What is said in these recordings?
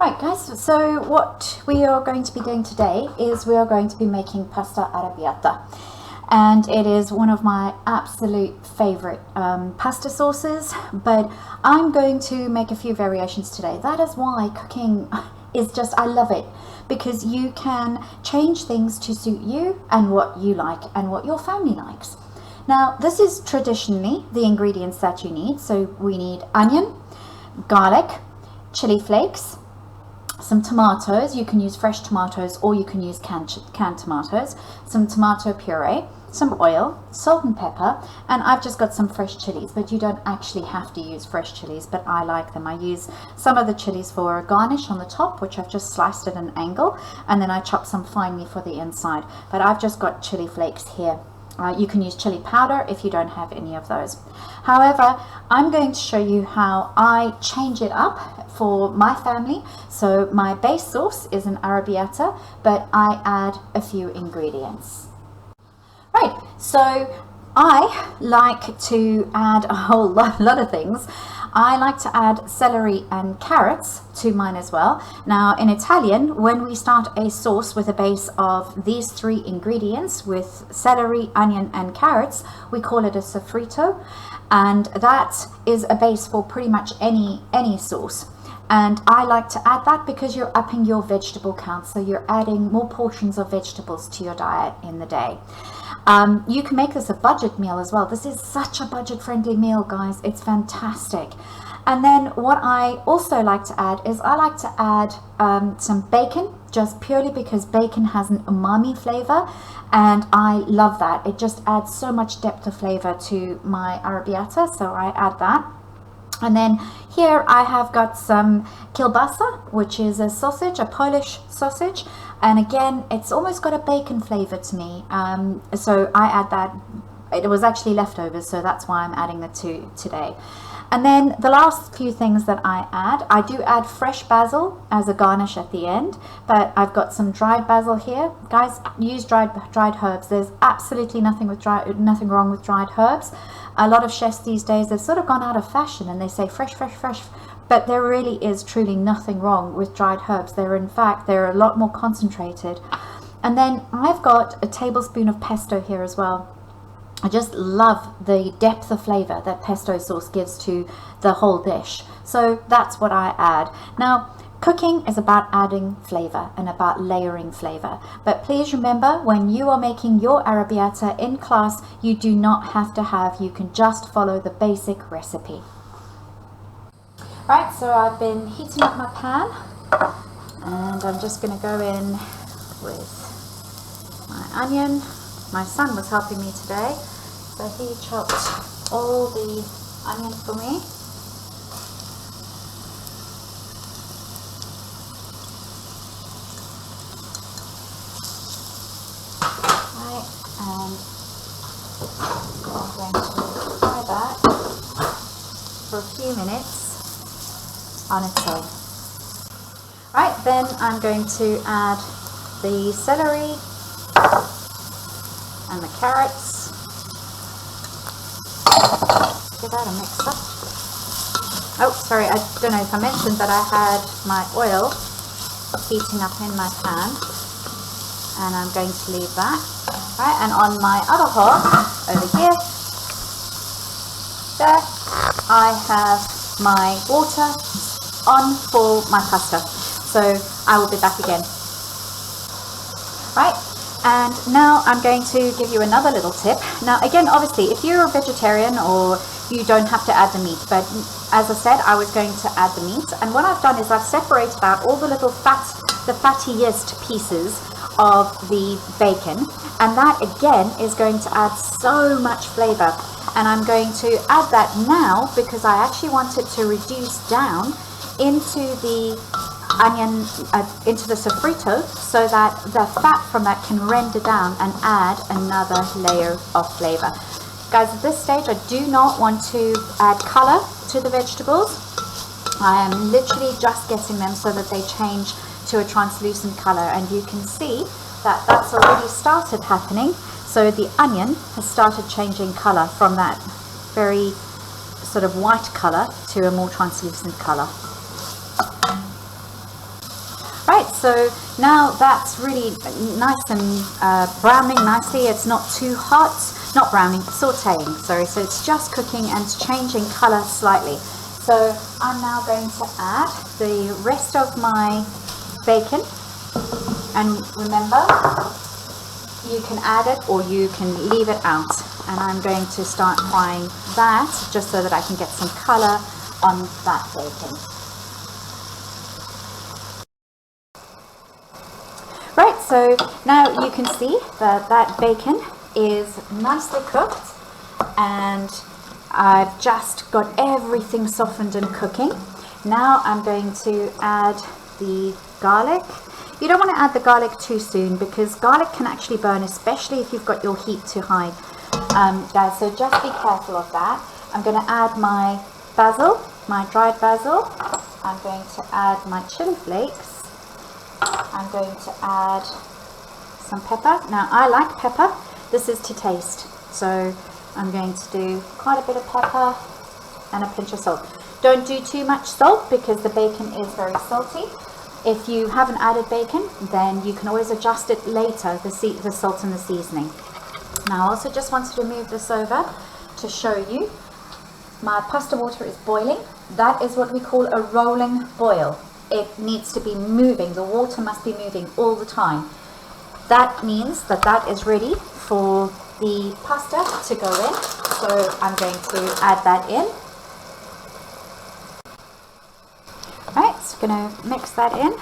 Right guys, so what we are going to be doing today is we are going to be making pasta arrabbiata, and it is one of my absolute favorite pasta sauces, but I'm going to make a few variations today. That is why cooking is just, I love it, because you can change things to suit you and what you like and what your family likes. Now this is traditionally the ingredients that you need. So we need onion, garlic, chili flakes, some tomatoes. You can use fresh tomatoes or you can use canned tomatoes, some tomato puree, some oil, salt and pepper, and I've just got some fresh chilies, but you don't actually have to use fresh chilies, but I like them. I use some of the chilies for a garnish on the top, which I've just sliced at an angle, and then I chop some finely for the inside, but I've just got chili flakes here. You can use chili powder if you don't have any of those. However, I'm going to show you how I change it up for my family. So my base sauce is an arrabbiata, but I add a few ingredients. Right, so I like to add a whole lot of things. I like to add celery and carrots to mine as well. Now in Italian, when we start a sauce with a base of these three ingredients with celery, onion and carrots, we call it a sofrito, and that is a base for pretty much any sauce. And I like to add that because you're upping your vegetable count, so you're adding more portions of vegetables to your diet in the day. You can make this a budget meal as well. This is such a budget friendly meal, guys. It's fantastic. And then what I also like to add is I like to add some bacon, just purely because bacon has an umami flavor, and I love that. It just adds so much depth of flavor to my arrabbiata, so I add that. And then here I have got some kielbasa, which is a sausage, a Polish sausage. And again, it's almost got a bacon flavor to me. So I add that. It was actually leftovers, so that's why I'm adding the two today. And then the last few things that I do add fresh basil as a garnish at the end, but I've got some dried basil here. Guys, use dried herbs. There's absolutely nothing wrong with dried herbs. A lot of chefs these days, they've sort of gone out of fashion and they say fresh, but there really is truly nothing wrong with dried herbs. They're a lot more concentrated. And then I've got a tablespoon of pesto here as well. I just love the depth of flavor that pesto sauce gives to the whole dish. So that's what I add. Now, cooking is about adding flavor and about layering flavor. But please remember, when you are making your arrabbiata in class, you do not have to have, you can just follow the basic recipe. Right, so I've been heating up my pan, and I'm just going to go in with my onion. My son was helping me today, so he chopped all the onion for me. Right, and I'm going to fry that for a few minutes on its own. Right, then I'm going to add the celery and the carrots. Give that a mix up. Oh, sorry, I don't know if I mentioned that I had my oil heating up in my pan, and I'm going to leave that. Right, and on my other hob over here, there, I have my water on for my pasta. So I will be back again. Right. And now I'm going to give you another little tip. Now again, obviously, if you're a vegetarian, or you don't have to add the meat, but as I said, I was going to add the meat. And what I've done is I've separated out all the little the fattiest pieces of the bacon. And that again is going to add so much flavor. And I'm going to add that now because I actually want it to reduce down into the onion, into the sofrito, so that the fat from that can render down and add another layer of flavor. Guys, at this stage I do not want to add color to the vegetables. I am literally just getting them so that they change to a translucent color, and you can see that that's already started happening. So the onion has started changing color from that very sort of white color to a more translucent color. so now that's really nice and browning nicely. It's not too hot, not browning, sauteing, sorry. So it's just cooking and it's changing color slightly. So I'm now going to add the rest of my bacon, and remember, you can add it or you can leave it out. And I'm going to start frying that just so that I can get some color on that bacon. Right, so now you can see that that bacon is nicely cooked, and I've just got everything softened and cooking. Now I'm going to add the garlic. You don't want to add the garlic too soon because garlic can actually burn, especially if you've got your heat too high. Guys, so just be careful of that. I'm going to add my basil, my dried basil. I'm going to add my chili flakes. I'm going to add some pepper. Now I like pepper. This is to taste. So I'm going to do quite a bit of pepper and a pinch of salt. Don't do too much salt because the bacon is very salty. If you haven't added bacon, then you can always adjust it later, the salt and the seasoning. Now I also just wanted to move this over to show you. My pasta water is boiling. That is what we call a rolling boil. It needs to be moving. The water must be moving all the time. That means that that is ready for the pasta to go in. So I'm going to add that in. Right, so going to mix that in.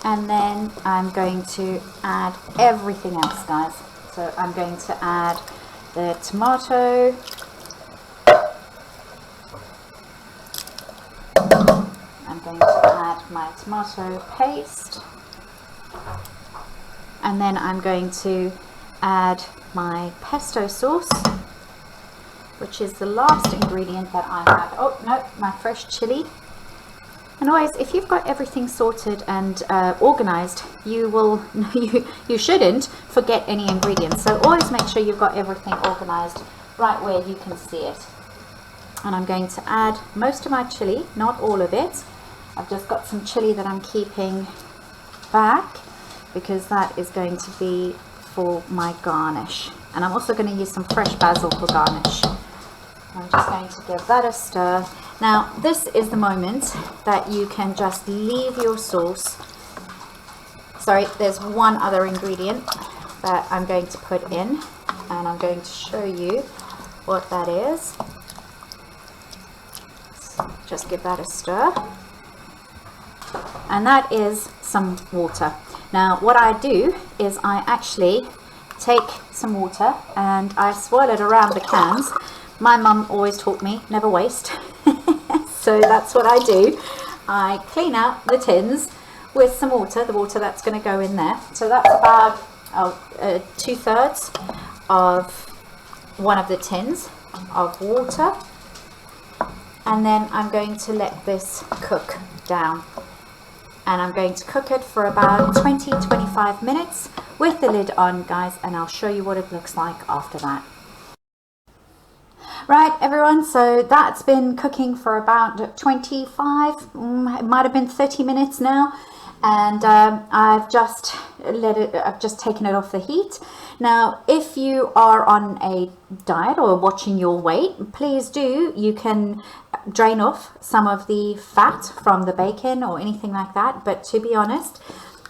And then I'm going to add everything else, guys. So I'm going to add the tomato. I'm going to add my tomato paste. And then I'm going to add my pesto sauce, which is the last ingredient that I have. Oh no, my fresh chili. And always, if you've got everything sorted and organized, you shouldn't forget any ingredients. So always make sure you've got everything organized right where you can see it. And I'm going to add most of my chili, not all of it. I've just got some chili that I'm keeping back because that is going to be for my garnish. And I'm also going to use some fresh basil for garnish. I'm just going to give that a stir. Now this is the moment that you can just leave your sauce. Sorry, there's one other ingredient that I'm going to put in, and I'm going to show you what that is. So just give that a stir. And that is some water. Now what I do is I actually take some water and I swirl it around the cans. My mum always taught me never waste. So that's what I do. I clean out the tins with some water, the water that's going to go in there. So that's about 2/3 of one of the tins of water. And then I'm going to let this cook down. And I'm going to cook it for about 20-25 minutes with the lid on, guys, and I'll show you what it looks like after that. Right, everyone, so that's been cooking for about 25, it might have been 30 minutes now, and I've just taken it off the heat. Now, if you are on a diet or watching your weight, please do, you can drain off some of the fat from the bacon or anything like that, but to be honest,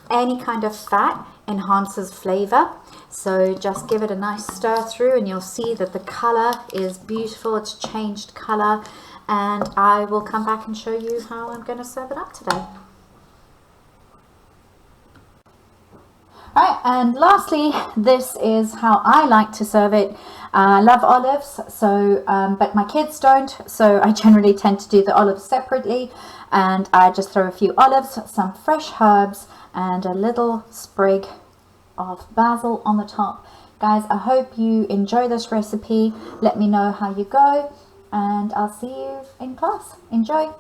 any kind of fat enhances flavor. So just give it a nice stir through and you'll see that the color is beautiful. It's changed color, and I will come back and show you how I'm going to serve it up today. Right, and lastly, this is how I like to serve it. I love olives, so but my kids don't, so I generally tend to do the olives separately, and I just throw a few olives, some fresh herbs, and a little sprig of basil on the top. Guys, I hope you enjoy this recipe. Let me know how you go, and I'll see you in class. Enjoy.